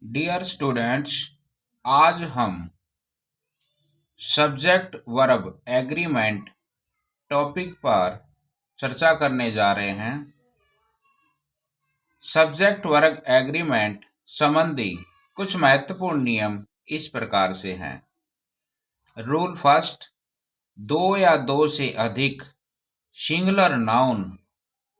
Dear students, आज हम subject verb agreement topic पर चर्चा करने जा रहे हैं। सब्जेक्ट वर्ब एग्रीमेंट संबंधी कुछ महत्वपूर्ण नियम इस प्रकार से हैं। रूल फर्स्ट, दो या दो से अधिक सिंगुलर नाउन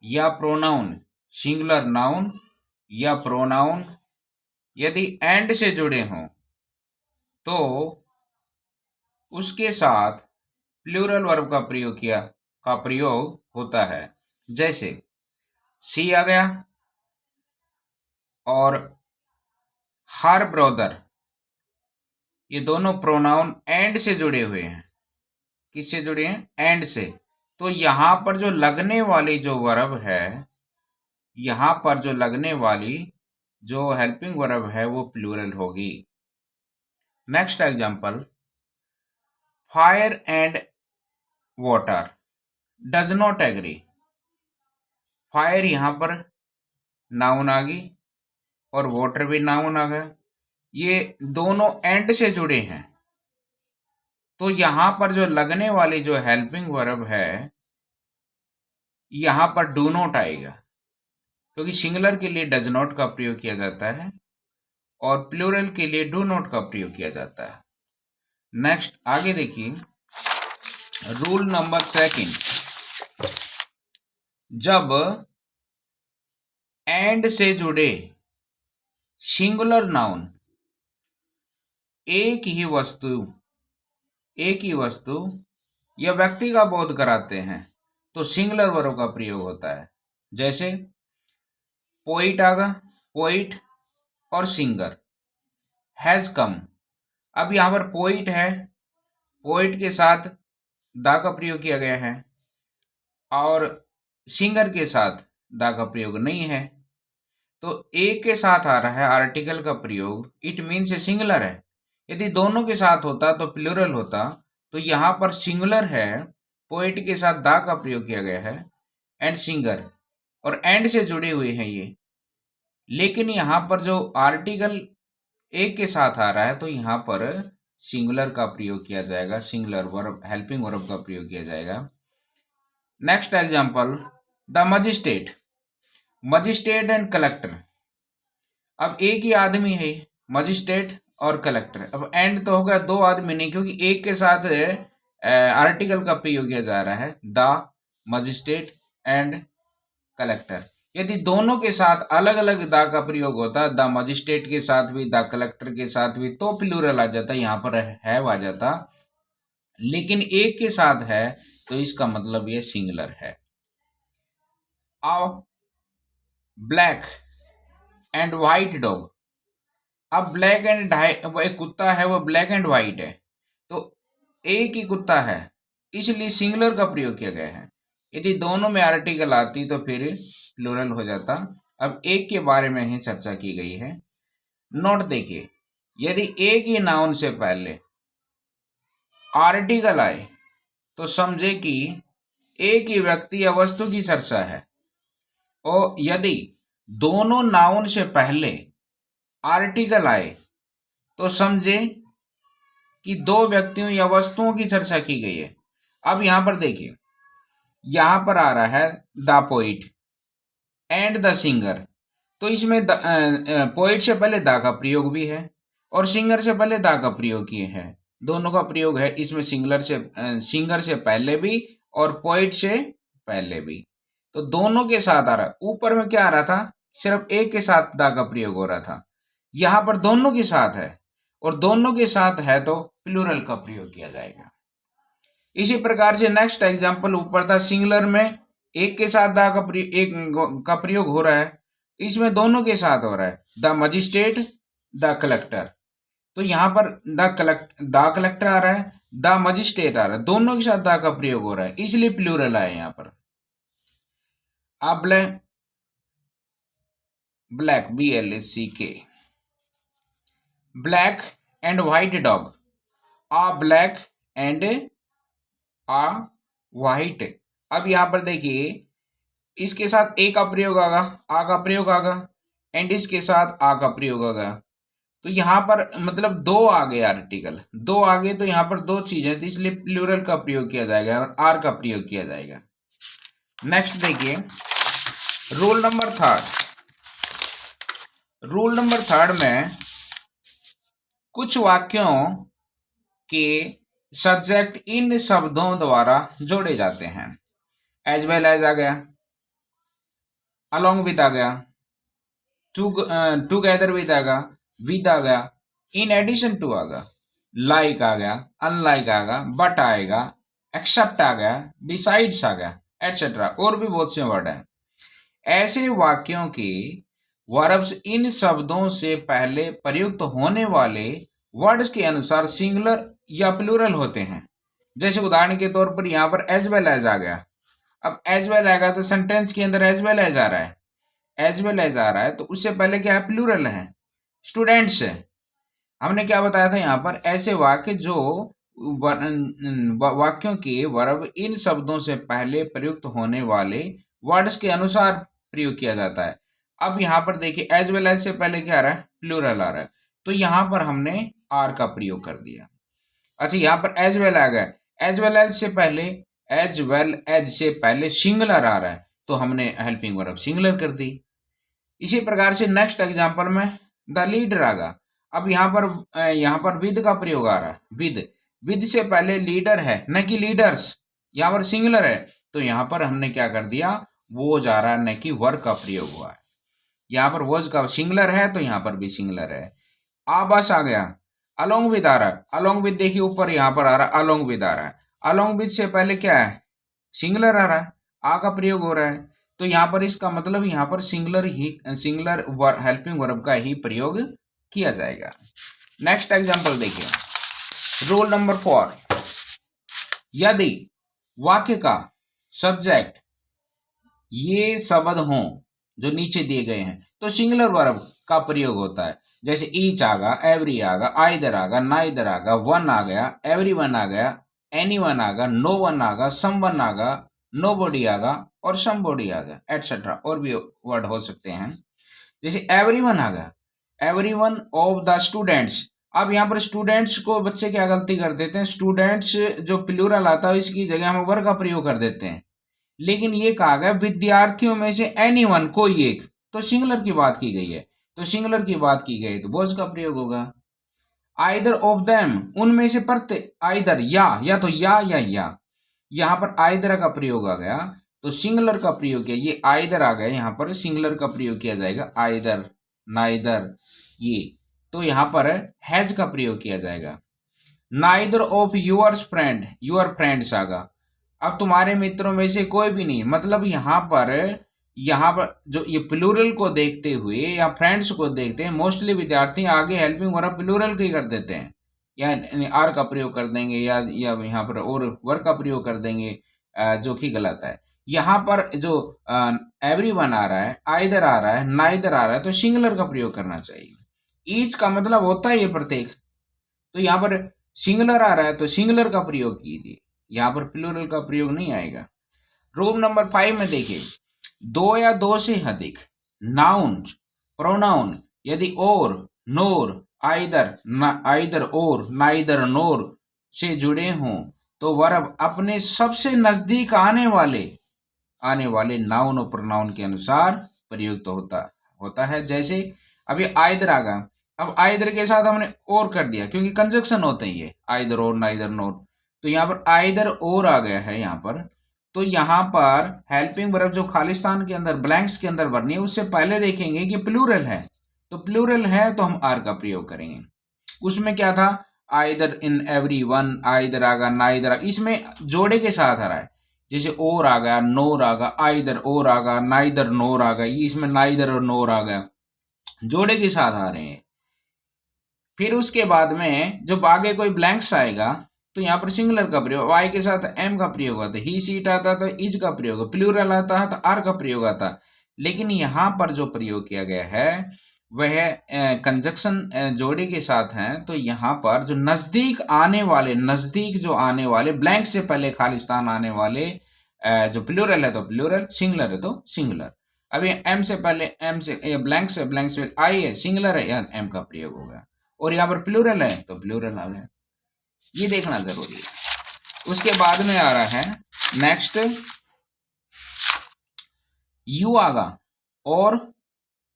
या प्रोनाउन सिंगुलर नाउन या प्रोनाउन यदि एंड से जुड़े हों तो उसके साथ प्लूरल वर्ब का प्रयोग होता है। जैसे सी आ गया और हर ब्रदर, ये दोनों प्रोनाउन एंड से जुड़े हुए हैं। किससे जुड़े हैं? एंड से। तो यहाँ पर जो लगने वाली जो वर्ब है, यहाँ पर जो लगने वाली जो हेल्पिंग वर्ब है वो प्लूरल होगी। Next example, fire and water does not agree. Fire यहाँ पर नाउन आ गई और वाटर भी नाउन आ गया। ये दोनों एंड से जुड़े हैं, तो यहाँ पर जो लगने वाली जो हेल्पिंग वर्ब है यहाँ पर डू नॉट आएगा, क्योंकि सिंगुलर के लिए डज नॉट का प्रयोग किया जाता है और प्लूरल के लिए डू नॉट का प्रयोग किया जाता है। नेक्स्ट आगे देखिए, रूल नंबर सेकंड, जब एंड से जुड़े सिंगुलर नाउन एक ही वस्तु या व्यक्ति का बोध कराते हैं तो सिंगुलर वर्ब का प्रयोग होता है। जैसे पोइट आगा, पोइट और सिंगर हैज कम। अब यहाँ पर पोइट है, पोइट के साथ दा का प्रयोग किया गया है और सिंगर के साथ दा का प्रयोग नहीं है, तो एक के साथ आ रहा है आर्टिकल का प्रयोग, इट मीन्स सिंगुलर है। यदि दोनों के साथ होता तो प्लूरल होता। तो यहाँ पर सिंगुलर है, पोइट के साथ दा का प्रयोग किया गया है एंड सिंगर, और एंड से जुड़े हुए हैं ये। लेकिन यहाँ पर जो आर्टिकल एक के साथ आ रहा है तो यहाँ पर सिंगुलर का प्रयोग किया जाएगा, सिंगुलर वर्ब हेल्पिंग वर्ब का प्रयोग किया जाएगा। Next example, the magistrate and collector. अब एक ही आदमी है, मजिस्ट्रेट और कलेक्टर। अब एंड तो होगा दो आदमी नहीं, क्योंकि एक के साथ आर्टिकल का प्रयोग किया जा रहा है, द मजिस्ट्रेट एंड कलेक्टर। यदि दोनों के साथ अलग अलग दा का प्रयोग होता, द मजिस्ट्रेट के साथ भी द कलेक्टर के साथ भी, तो प्लूरल आ जाता, यहाँ पर हैव आ जाता। लेकिन एक के साथ है तो इसका मतलब ये सिंगुलर है। आओ, ब्लैक एंड व्हाइट डॉग। अब ब्लैक एंड एक कुत्ता है, वो ब्लैक एंड व्हाइट है, तो एक ही कुत्ता है, इसलिए सिंगुलर का प्रयोग किया गया है। यदि दोनों में आर्टिकल आती तो फिर प्लूरल हो जाता। अब एक के बारे में ही चर्चा की गई है। नोट देखिए, यदि एक ही नाउन से पहले आर्टिकल आए तो समझे कि एक ही व्यक्ति या वस्तु की चर्चा है, और यदि दोनों नाउन से पहले आर्टिकल आए तो समझे कि दो व्यक्तियों या वस्तुओं की चर्चा की गई है। अब यहां पर देखिए, यहां पर आ रहा है the poet and the singer, तो इसमें पोइट से पहले दा का प्रयोग भी है और सिंगर से पहले दा का प्रयोग किए हैं, दोनों का प्रयोग है इसमें। सिंगर से पहले भी और पोइट से पहले भी, तो दोनों के साथ आ रहा। ऊपर में क्या आ रहा था? सिर्फ एक के साथ दा का प्रयोग हो रहा था, यहाँ पर दोनों के साथ है, और दोनों के साथ है तो प्लूरल का प्रयोग किया जाएगा। इसी प्रकार से नेक्स्ट एग्जांपल ऊपर था, सिंगुलर में एक के साथ दा का प्रयोग हो रहा है, इसमें दोनों के साथ हो रहा है, द मजिस्ट्रेट द कलेक्टर। तो यहाँ पर द कलेक्टर आ रहा है, द मजिस्ट्रेट आ रहा है, दोनों के साथ दा का प्रयोग हो रहा है, इसलिए प्लूरल आए यहाँ पर। अब black BLACK, black and white dog, a black and a white. अब यहां पर देखिए, इसके साथ ए का प्रयोग आगा, आ का प्रयोग आगा, एंड इसके साथ आ का प्रयोग आगा। तो यहाँ पर मतलब दो आ गए आर्टिकल, दो आ गए तो यहाँ पर दो चीजें थी, इसलिए प्लूरल का प्रयोग किया जाएगा और आर का प्रयोग किया जाएगा। नेक्स्ट देखिए रूल नंबर थर्ड में कुछ वाक्यों के सब्जेक्ट इन शब्दों द्वारा जोड़े जाते हैं। एज वेल एज आ गया, अलोंग विद आ गया, टूगेदर विद आ गया, इन एडिशन टू आ गया, लाइक आ गया, अनलाइक आ गया, बट आएगा, एक्सेप्ट आ गया, बिसाइड्स आ गया, एटसेट्रा, और भी बहुत से वर्ड हैं। ऐसे वाक्यों के वर्ब्स इन शब्दों से पहले प्रयुक्त होने वाले वर्ड्स के अनुसार सिंगुलर या प्लूरल होते हैं। जैसे उदाहरण के तौर पर यहाँ पर एज वेल एज आ गया। अब एज वेल आएगा तो सेंटेंस के अंदर एज वेल एज आ रहा है, एज वेल एज आ रहा है तो उससे पहले क्या है, प्लूरल है, स्टूडेंट्स है। हमने क्या बताया था यहाँ पर, ऐसे वाक्य जो वाक्यों के वर्ब इन शब्दों से पहले प्रयुक्त होने वाले वर्ड्स के अनुसार प्रयोग किया जाता है। अब यहाँ पर देखिए एज वेल एज से पहले क्या आ रहा है, प्लूरल आ रहा है, तो यहाँ पर हमने आर का प्रयोग कर दिया। अच्छा यहाँ पर एज वेल आ गया, एज वेल एज से पहले सिंगुलर आ रहा है तो हमने हेल्पिंग वर्ब सिंगुलर कर दी। इसी प्रकार से नेक्स्ट एग्जांपल में द लीडर आ गया। अब यहाँ पर विद का प्रयोग आ रहा है, विद से पहले लीडर है न कि लीडर्स, यहाँ पर सिंगुलर है तो यहाँ पर हमने क्या कर दिया, वोज आ रहा है न कि वर का प्रयोग हुआ है। यहाँ पर वोज का सिंगुलर है तो यहाँ पर भी सिंगुलर है। बस आ गया, अलोंग विद आ रहा है, अलोंग विद देखिए ऊपर यहाँ पर आ रहा है, अलोंग विद आ रहा है, अलोंग विद से पहले क्या है, सिंगुलर आ रहा है, आ का प्रयोग हो रहा है तो यहाँ पर इसका मतलब यहाँ पर सिंगुलर हेल्पिंग वर्ब का ही प्रयोग किया जाएगा। नेक्स्ट एग्जांपल देखिए रूल नंबर 4, यदि वाक्य का सब्जेक्ट ये शब्द हों जो नीचे दिए गए हैं तो सिंगुलर वर्ब का प्रयोग होता है। जैसे ईच आ गया, एवरी आ गया, आइदर आ गया, नाइदर आ गया, वन आ गया, एवरी वन आ गया, एनी वन आ गया, नो वन आ गया, सम वन आ गया, नो बॉडी आ गया और सम बॉडी आ गया, एटसेट्रा, और भी वर्ड हो सकते हैं। जैसे एवरी वन आ गया, every one of the students. अब यहाँ पर स्टूडेंट्स को बच्चे क्या गलती कर देते हैं, स्टूडेंट्स जो प्लूरल आता है इसकी जगह हम वर्ब का प्रयोग कर देते हैं, लेकिन ये कहा गया विद्यार्थियों में से एनी वन, कोई एक, तो सिंगुलर की बात की गई है, तो सिंगुलर की बात की गई तो बोझ का प्रयोग होगा। आइदर ऑफ देम, उनमें से प्रत्येक, आइदर या तो या यहाँ पर आइदर का प्रयोग आ गया तो सिंगुलर का प्रयोग किया, ये आइदर आ गया, यहाँ पर सिंगुलर का प्रयोग किया जाएगा, आइदर, नाइदर, ये, तो यहाँ पर हैज का प्रयोग किया जाएगा। नाइदर ऑफ योर फ्रेंड्स आ गया, अब तुम्हारे मित्रों में से कोई भी नहीं, मतलब यहाँ पर जो ये प्लूरल को देखते हुए या फ्रेंड्स को देखते हैं मोस्टली विद्यार्थी आगे हेल्पिंग वर्ब प्लूरल के ही कर देते हैं, या आर का प्रयोग कर देंगे या यहाँ पर और वर्ब का प्रयोग कर देंगे, जो कि गलत है। यहाँ पर जो एवरी वन आ रहा है, आइदर आ रहा है, नाइदर आ रहा है तो सिंगुलर का प्रयोग करना चाहिए। ईच का मतलब होता है ये प्रत्येक, तो यहाँ पर सिंगुलर आ रहा है तो सिंगुलर का प्रयोग कीजिए, यहाँ पर प्लूरल का प्रयोग नहीं आएगा। रूल नंबर 5 में देखिए, दो या दो से अधिक नाउन प्रोनाउन यदि और, नोर, आइदर और, नाइदर नोर से जुड़े हों तो वर्ब अपने सबसे नजदीक आने वाले नाउन और प्रोनाउन के अनुसार प्रयुक्त होता है। जैसे अभी आइदर आ गया, अब आइदर के साथ हमने और कर दिया क्योंकि कंजक्शन होते हैं ये, आइदर और, नाइदर नोर, तो यहाँ पर आइदर और आ गया है यहाँ पर, तो यहाँ पर हेल्पिंग वर्ब जो खालिस्तान के अंदर ब्लैंक्स के अंदर भरनी है उससे पहले देखेंगे कि प्लूरल है, तो प्लूरल है तो हम आर का प्रयोग करेंगे। उसमें क्या था, either in every one, either आ गया, नाइदर, इसमें जोड़े के साथ आ रहा है, जैसे और आ गया, नोर आ गया, आइदर और आ गया, नाइदर नोर आ गया, ये इसमें नाइदर और नोर आ गया, जोड़े के साथ आ रहे हैं। फिर उसके बाद में जब आगे कोई ब्लैंक्स आएगा तो यहाँ पर सिंगुलर का प्रयोग, वाई के साथ एम का प्रयोग होता है, ही सीट आता तो इज का प्रयोग, प्लूरल आता है तो आर का प्रयोग आता। लेकिन यहाँ पर जो प्रयोग किया गया है वह कंजक्शन जोड़े के साथ है, तो यहाँ पर जो नजदीक जो आने वाले ब्लैंक से पहले खालिस्तान आने वाले जो प्लूरल है तो प्लूरल, सिंगुलर है तो सिंगुलर। अभी एम से पहले, एम से ब्लैंक से आई है, सिंगुलर है, यहाँ एम का प्रयोग होगा। और यहाँ पर प्लूरल है तो प्लूरल आ गया। ये देखना जरूरी है। उसके बाद में आ रहा है नेक्स्ट यू आगा और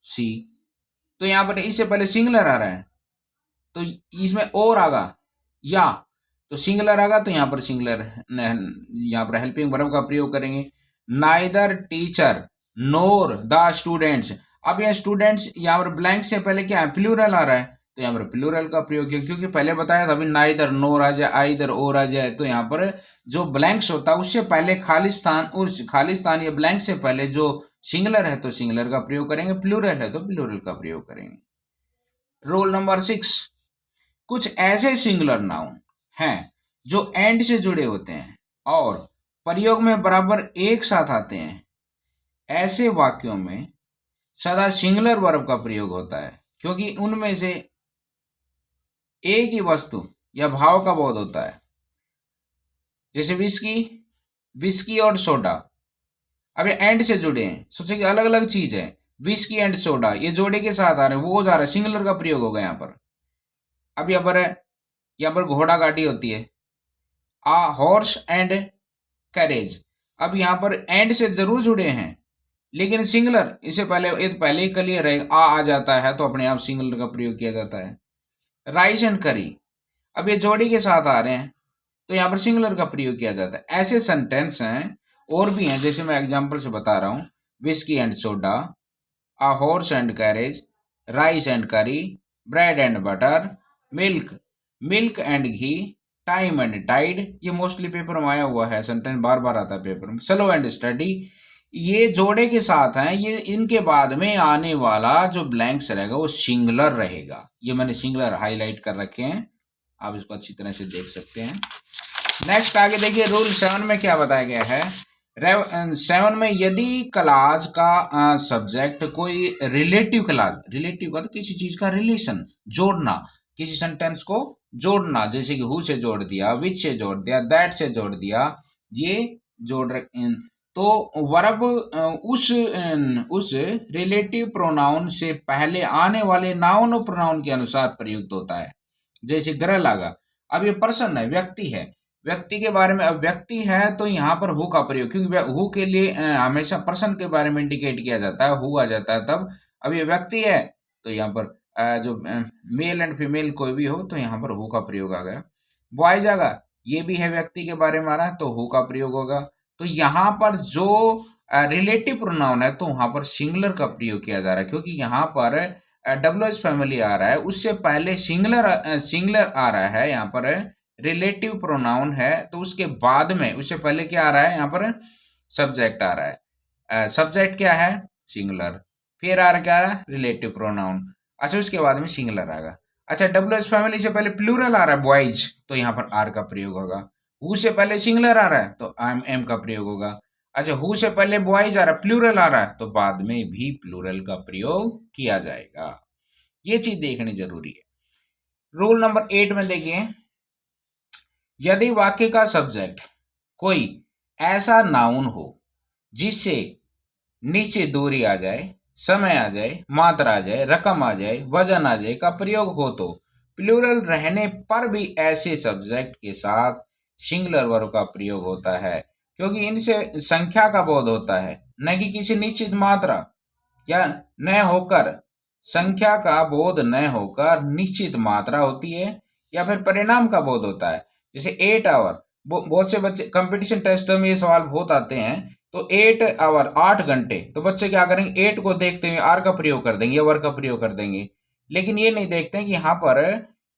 सी, तो यहाँ पर इससे पहले सिंगुलर आ रहा है तो इसमें और आगा या, तो सिंगुलर आगा तो यहाँ पर सिंगुलर, यहाँ पर हेल्पिंग वर्ब का प्रयोग करेंगे। Neither teacher NOR the students, अब यह स्टूडेंट्स यहाँ पर ब्लैंक से पहले क्या है, प्लूरल आ रहा है तो यहाँ पर प्लूरल का प्रयोग किया, क्योंकि पहले बताया था अभी नाइदर नोर आ जाए, आइदर और आ जाए, तो यहाँ पर जो ब्लैंक्स होता है उससे पहले खाली स्थान, उस खाली स्थान या ब्लैंक से पहले जो सिंगुलर है तो सिंगुलर का प्रयोग करेंगे, प्लूरल है तो प्लूरल का प्रयोग करेंगे। रूल नंबर 6, कुछ ऐसे सिंगुलर नाउन हैं जो एंड से जुड़े होते हैं और प्रयोग में बराबर एक साथ आते हैं, ऐसे वाक्यों में सदा सिंगुलर वर्ब का प्रयोग होता है, क्योंकि उनमें से एक ही वस्तु या भाव का बोध होता है। जैसे विस्की, विस्की और सोडा, अब ये एंड से जुड़े हैं, सोचे कि अलग अलग चीज है, विस्की एंड सोडा ये जोड़े के साथ आ रहे हैं, वो जा रहा है, सिंगुलर का प्रयोग होगा यहाँ पर। अब यहाँ पर घोड़ा गाड़ी होती है, आ हॉर्स एंड कैरेज, अब यहाँ पर एंड से जरूर जुड़े हैं लेकिन सिंगुलर, इससे पहले ही क्लियर है, आ जाता है तो अपने आप सिंगुलर का प्रयोग किया जाता है। राइस एंड करी, अब ये जोड़ी के साथ आ रहे हैं तो यहाँ पर सिंगुलर का प्रयोग किया जाता है। ऐसे सेंटेंस हैं और भी हैं, जैसे मैं एग्जांपल से बता रहा हूँ, whisky and soda, a horse and carriage, rice and curry, bread and butter, milk, milk and ghee, time and tide, ये मोस्टली पेपर में आया हुआ है, सेंटेंस बार बार आता है पेपर में। स्लो एंड स्टडी, ये जोड़े के साथ हैं, ये इनके बाद में आने वाला जो ब्लैंक्स रहेगा वो सिंगुलर रहेगा। ये मैंने सिंगुलर हाईलाइट कर रखे हैं, आप इसको अच्छी तरह से देख सकते हैं। नेक्स्ट आगे देखिए, रूल 7 में क्या बताया गया है। 7 में यदि क्लास का सब्जेक्ट कोई रिलेटिव क्लास, रिलेटिव का तो किसी चीज का रिलेशन जोड़ना, किसी सेंटेंस को जोड़ना, जैसे कि हु से जोड़ दिया, विच से जोड़ दिया, दैट से जोड़ दिया, ये जोड़ तो वर्ब उस रिलेटिव प्रोनाउन से पहले आने वाले नाउन और प्रोनाउन के अनुसार प्रयुक्त होता है। जैसे गर्ल आगा, अब ये पर्सन है, व्यक्ति है, व्यक्ति के बारे में, अब व्यक्ति है तो यहाँ पर हु का प्रयोग, क्योंकि हु के लिए हमेशा पर्सन के बारे में इंडिकेट किया जाता है, हु आ जाता है तब। अब ये व्यक्ति है तो यहाँ पर जो मेल एंड फीमेल कोई भी हो तो यहाँ पर हु का प्रयोग आ गया। बॉयज आगा, ये भी है व्यक्ति के बारे में आ रहा है तो हु का प्रयोग होगा। तो यहाँ पर जो रिलेटिव प्रोनाउन है तो वहां पर सिंगुलर का प्रयोग किया जा रहा है, क्योंकि यहाँ पर डब्ल्यूएच फैमिली आ रहा है, उससे पहले सिंगुलर आ रहा है, यहाँ पर रिलेटिव प्रोनाउन है तो उसके बाद में उससे पहले क्या आ रहा है, यहाँ पर सब्जेक्ट आ रहा है। सब्जेक्ट क्या है, सिंगुलर, फिर आ रहा क्या आ रहा है, रिलेटिव प्रोनाउन, अच्छा उसके बाद में सिंगुलर आएगा। अच्छा डब्ल्यूएच फैमिली से पहले प्लूरल आ रहा है बॉयज, तो यहाँ पर आर का प्रयोग होगा। हु से पहले सिंगुलर आ रहा है तो एम का प्रयोग होगा। अच्छा हु से पहले बॉयज आ रहा है, प्लूरल आ रहा है तो बाद में भी प्लूरल का प्रयोग किया जाएगा। ये चीज देखनी जरूरी है। रूल नंबर 8 में देखिए, यदि वाक्य का सब्जेक्ट कोई ऐसा नाउन हो जिससे नीचे दूरी आ जाए, समय आ जाए, मात्रा आ जाए, रकम आ जाए, वजन आ जाए का प्रयोग हो तो प्लूरल रहने पर भी ऐसे सब्जेक्ट के साथ सिंगुलर वर्ब का प्रयोग होता है, क्योंकि इनसे संख्या का बोध होता है, न कि किसी निश्चित मात्रा, या न होकर संख्या का बोध न होकर निश्चित मात्रा होती है, या फिर परिणाम का बोध होता है। जैसे 8 आवर, बहुत से बच्चे कंपटीशन टेस्ट में ये सवाल बहुत आते हैं, तो 8 आवर 8 घंटे, तो बच्चे क्या करेंगे, 8 को देखते हुए आर का प्रयोग कर देंगे या वर्ग का प्रयोग कर देंगे, लेकिन ये नहीं देखते हैं कि यहाँ पर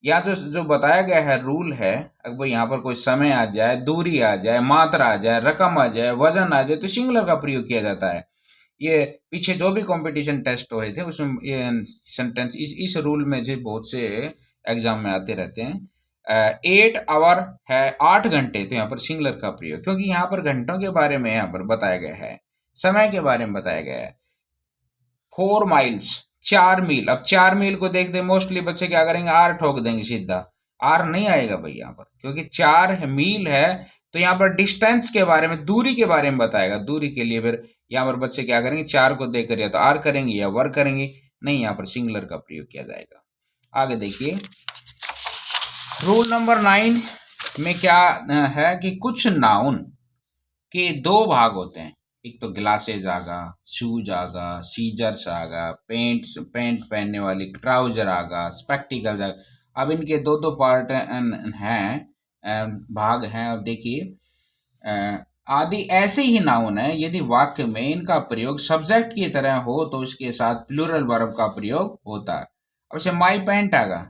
या जो बताया गया है रूल है, अगर यहाँ पर कोई समय आ जाए, दूरी आ जाए, मात्रा आ जाए, रकम आ जाए, वजन आ जाए तो सिंगुलर का प्रयोग किया जाता है। ये पीछे जो भी कंपटीशन टेस्ट हुए थे उसमें ये सेंटेंस इस रूल में जो बहुत से एग्जाम में आते रहते हैं। 8 आवर है 8 घंटे, तो यहाँ पर सिंगुलर का प्रयोग, क्योंकि यहाँ पर घंटों के बारे में यहाँ पर बताया गया है, समय के बारे में बताया गया है। 4 माइल्स 4 मील, अब 4 मील को देखते मोस्टली बच्चे क्या करेंगे, आर ठोक देंगे सीधा, आर नहीं आएगा भाई यहाँ पर, क्योंकि 4 मील है तो यहाँ पर डिस्टेंस के बारे में, दूरी के बारे में बताएगा। दूरी के लिए फिर यहाँ पर बच्चे क्या करेंगे, 4 को देखकर या तो आर करेंगे या वर्ग करेंगे, नहीं यहाँ पर सिंगुलर का प्रयोग किया जाएगा। आगे देखिए, रूल नंबर 9 में क्या है कि कुछ नाउन के दो भाग होते हैं। एक तो ग्लासेज आ गया, शूज आ गया, सीजर्स आ गया, पेंट पहनने वाली ट्राउजर आ गया, स्पेक्टिकल्स आ गया। अब इनके दो दो पार्ट हैं, भाग हैं। अब देखिए, आदि ऐसे ही नाउन है यदि वाक्य में इनका प्रयोग सब्जेक्ट की तरह हो तो इसके साथ प्लूरल वर्ब का प्रयोग होता है। अब से माई पैंट आ गया,